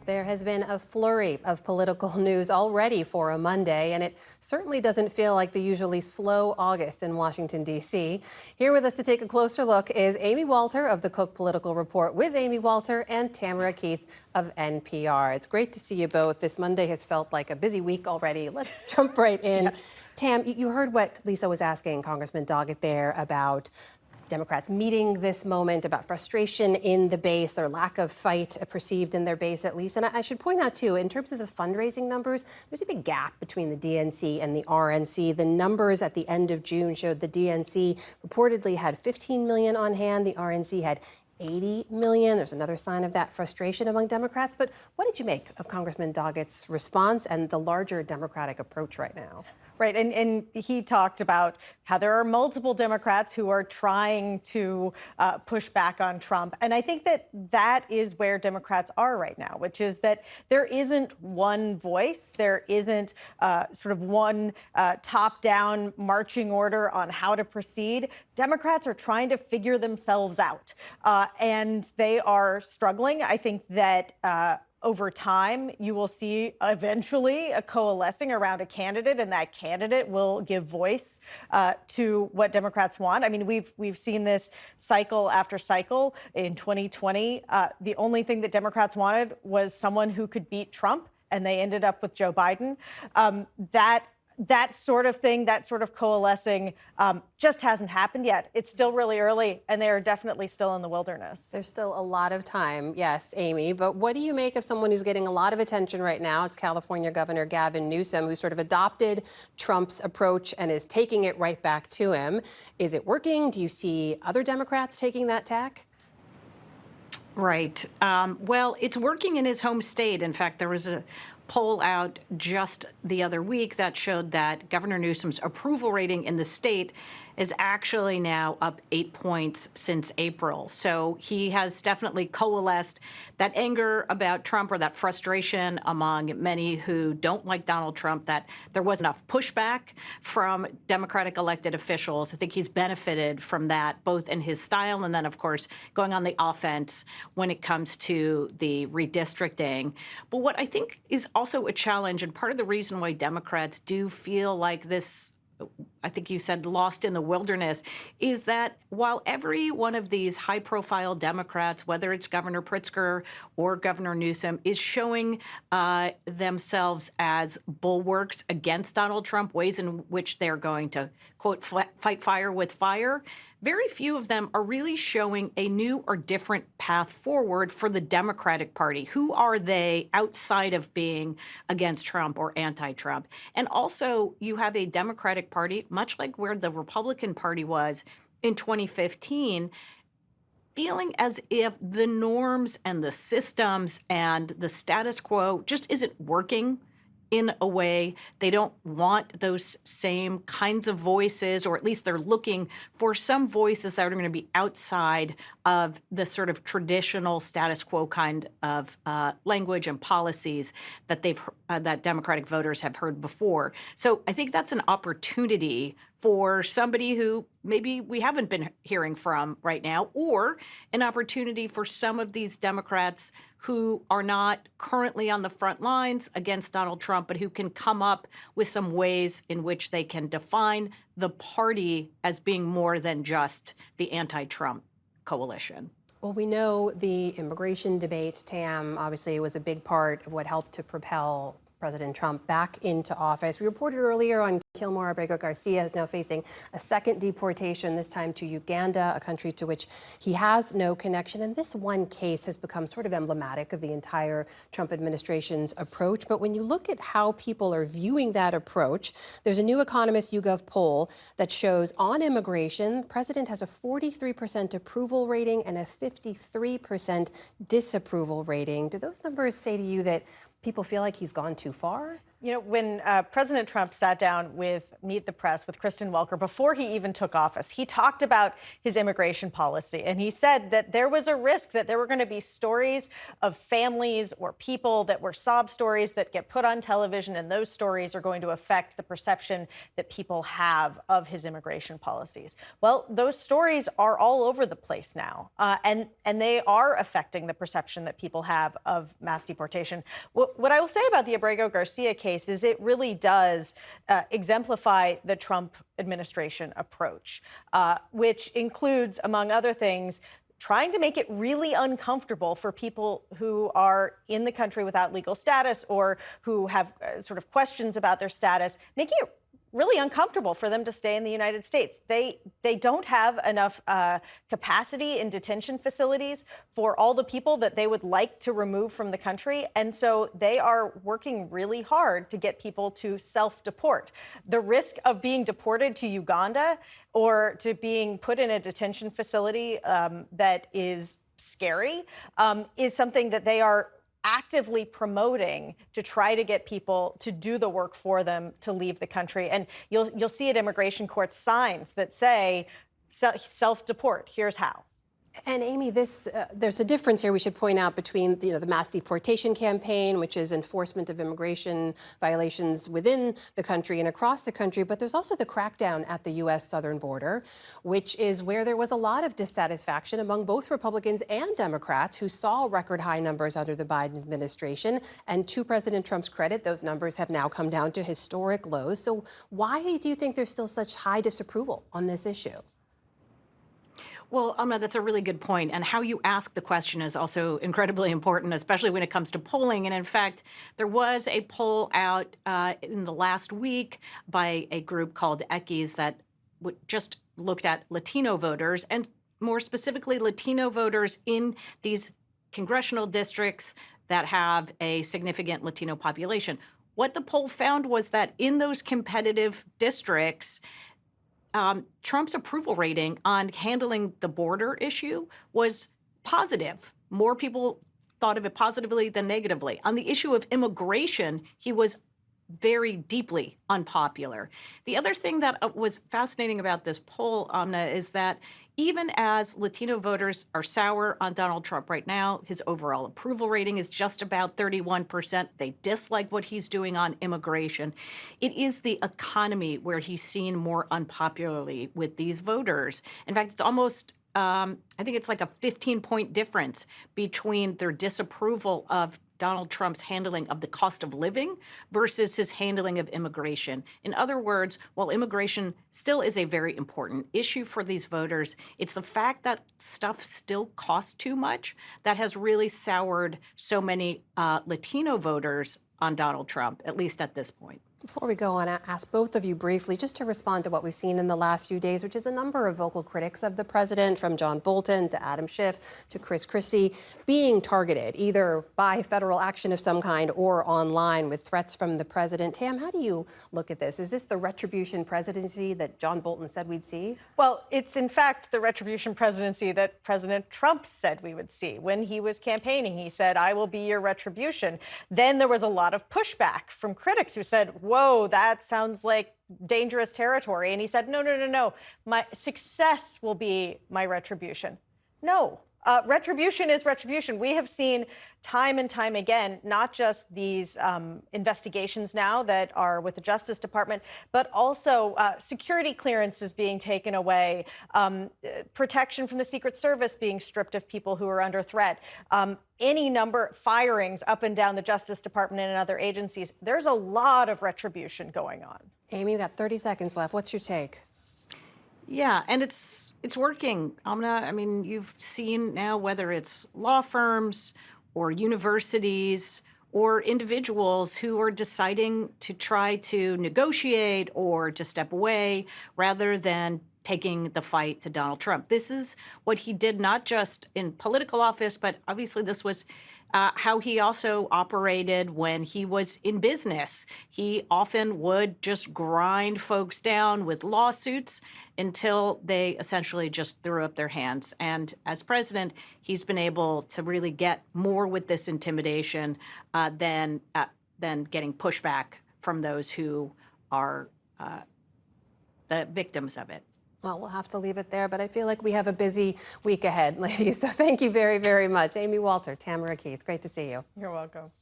There has been a flurry of political news already for a Monday, and it certainly doesn't feel like the usually slow August in Washington, D.C. Here with us to take a closer look is Amy Walter of the Cook Political Report with Amy Walter and Tamara Keith of NPR. It's great to see you both. This Monday has felt like a busy week already. Let's jump right in. Yes. Tam, you heard what Lisa was asking Congressman Doggett there about Democrats meeting this moment, about frustration in the base, their lack of fight perceived in their base at least. And I should point out too, in terms of the fundraising numbers, there's a big gap between the DNC and the RNC. The numbers at the end of June showed the DNC reportedly had 15 million on hand, the RNC had 80 million. There's another sign of that frustration among Democrats. But what did you make of Congressman Doggett's response and the larger Democratic approach right now? Right. And he talked about how there are multiple Democrats who are trying to push back on Trump. And I think that that is where Democrats are right now, which is that there isn't one voice. There isn't sort of one top-down marching order on how to proceed. Democrats are trying to figure themselves out, and they are struggling. I think that over time, you will see eventually a coalescing around a candidate, and that candidate will give voice to what Democrats want. I mean, we've seen this cycle after cycle. In 2020, the only thing that Democrats wanted was someone who could beat Trump, and they ended up with Joe Biden. That sort of thing, that sort of coalescing just hasn't happened yet. It's still really early, and they are definitely still in the wilderness. There's still a lot of time, yes, Amy. But what do you make of someone who's getting a lot of attention right now? It's California Governor Gavin Newsom, who sort of adopted Trump's approach and is taking it right back to him. Is it working? Do you see other Democrats taking that tack? Right. Well, it's working in his home state. In fact, there was a poll out just the other week that showed that Governor Newsom's approval rating in the state is actually now up 8 points since April. So he has definitely coalesced that anger about Trump, or that frustration among many who don't like Donald Trump, that there was enough pushback from Democratic elected officials. I think he's benefited from that, both in his style and then, of course, going on the offense when it comes to the redistricting. But what I think is also a challenge, and part of the reason why Democrats do feel like this, I think you said, lost in the wilderness, is that while every one of these high-profile Democrats, whether it's Governor Pritzker or Governor Newsom, is showing themselves as bulwarks against Donald Trump, ways in which they're going to, quote, fight fire with fire, very few of them are really showing a new or different path forward for the Democratic Party. Who are they outside of being against Trump or anti-Trump? And also, you have a Democratic Party, much like where the Republican Party was in 2015, feeling as if the norms and the systems and the status quo just isn't working in a way. They don't want those same kinds of voices, or at least they're looking for some voices that are going to be outside of the sort of traditional status quo kind of language and policies that that Democratic voters have heard before. So I think that's an opportunity for somebody who maybe we haven't been hearing from right now, or an opportunity for some of these Democrats who are not currently on the front lines against Donald Trump, but who can come up with some ways in which they can define the party as being more than just the anti-Trump coalition. Well, we know the immigration debate, Tam, obviously was a big part of what helped to propel President Trump back into office. We reported earlier on Kilmore Abrego-Garcia is now facing a second deportation, this time to Uganda, a country to which he has no connection. And this one case has become sort of emblematic of the entire Trump administration's approach. But when you look at how people are viewing that approach, there's a new Economist YouGov poll that shows on immigration, the president has a 43% approval rating and a 53% disapproval rating. Do those numbers say to you that people feel like he's gone too far? You know, when President Trump sat down with Meet the Press with Kristen Welker before he even took office, he talked about his immigration policy. And he said that there was a risk that there were going to be stories of families or people that were sob stories that get put on television. And those stories are going to affect the perception that people have of his immigration policies. Well, those stories are all over the place now. And they are affecting the perception that people have of mass deportation. What I will say about the Abrego Garcia case is it really does exemplify the Trump administration approach, which includes, among other things, trying to make it really uncomfortable for people who are in the country without legal status or who have sort of questions about their status, making it really uncomfortable for them to stay in the United States. They don't have enough capacity in detention facilities for all the people that they would like to remove from the country. And so they are working really hard to get people to self-deport. The risk of being deported to Uganda or to being put in a detention facility that is scary is something that they are actively promoting to try to get people to do the work for them to leave the country. And you'll see at immigration courts signs that say self-deport, here's how. And Amy, there's a difference here we should point out between the mass deportation campaign, which is enforcement of immigration violations within the country and across the country, but there's also the crackdown at the U.S. southern border, which is where there was a lot of dissatisfaction among both Republicans and Democrats who saw record high numbers under the Biden administration. And to President Trump's credit, those numbers have now come down to historic lows. So why do you think there's still such high disapproval on this issue? Well, Amna, that's a really good point. And how you ask the question is also incredibly important, especially when it comes to polling. And in fact, there was a poll out in the last week by a group called Equis that just looked at Latino voters, and more specifically, Latino voters in these congressional districts that have a significant Latino population. What the poll found was that in those competitive districts, Trump's approval rating on handling the border issue was positive. More people thought of it positively than negatively. On the issue of immigration, he was very deeply unpopular. The other thing that was fascinating about this poll, Amna, is that even as Latino voters are sour on Donald Trump right now, his overall approval rating is just about 31%. They dislike what he's doing on immigration. It is the economy where he's seen more unpopularly with these voters. In fact, it's almost I think it's like a 15-point difference between their disapproval of Donald Trump's handling of the cost of living versus his handling of immigration. In other words, while immigration still is a very important issue for these voters, it's the fact that stuff still costs too much that has really soured so many Latino voters on Donald Trump, at least at this point. Before we go on, I ask both of you briefly just to respond to what we've seen in the last few days, which is a number of vocal critics of the president, from John Bolton to Adam Schiff to Chris Christie, being targeted either by federal action of some kind or online with threats from the president. Tam, how do you look at this? Is this the retribution presidency that John Bolton said we'd see? Well, it's in fact the retribution presidency that President Trump said we would see. When he was campaigning, he said, "I will be your retribution." Then there was a lot of pushback from critics who said, whoa, that sounds like dangerous territory. And he said, no, my success will be my retribution. No, retribution is retribution. We have seen time and time again, not just these investigations now that are with the Justice Department, but also security clearances being taken away, protection from the Secret Service being stripped of people who are under threat, any number of firings up and down the Justice Department and other agencies. There's a lot of retribution going on. Amy, we've got 30 seconds left. What's your take? Yeah, and it's working, Amna. I mean, you've seen now whether it's law firms or universities or individuals who are deciding to try to negotiate or to step away rather than taking the fight to Donald Trump. This is what he did not just in political office, but obviously this was how he also operated when he was in business. He often would just grind folks down with lawsuits until they essentially just threw up their hands. And as president, he's been able to really get more with this intimidation than getting pushback from those who are the victims of it. Well, we'll have to leave it there, but I feel like we have a busy week ahead, ladies. So thank you very, very much. Amy Walter, Tamara Keith, great to see you. You're welcome.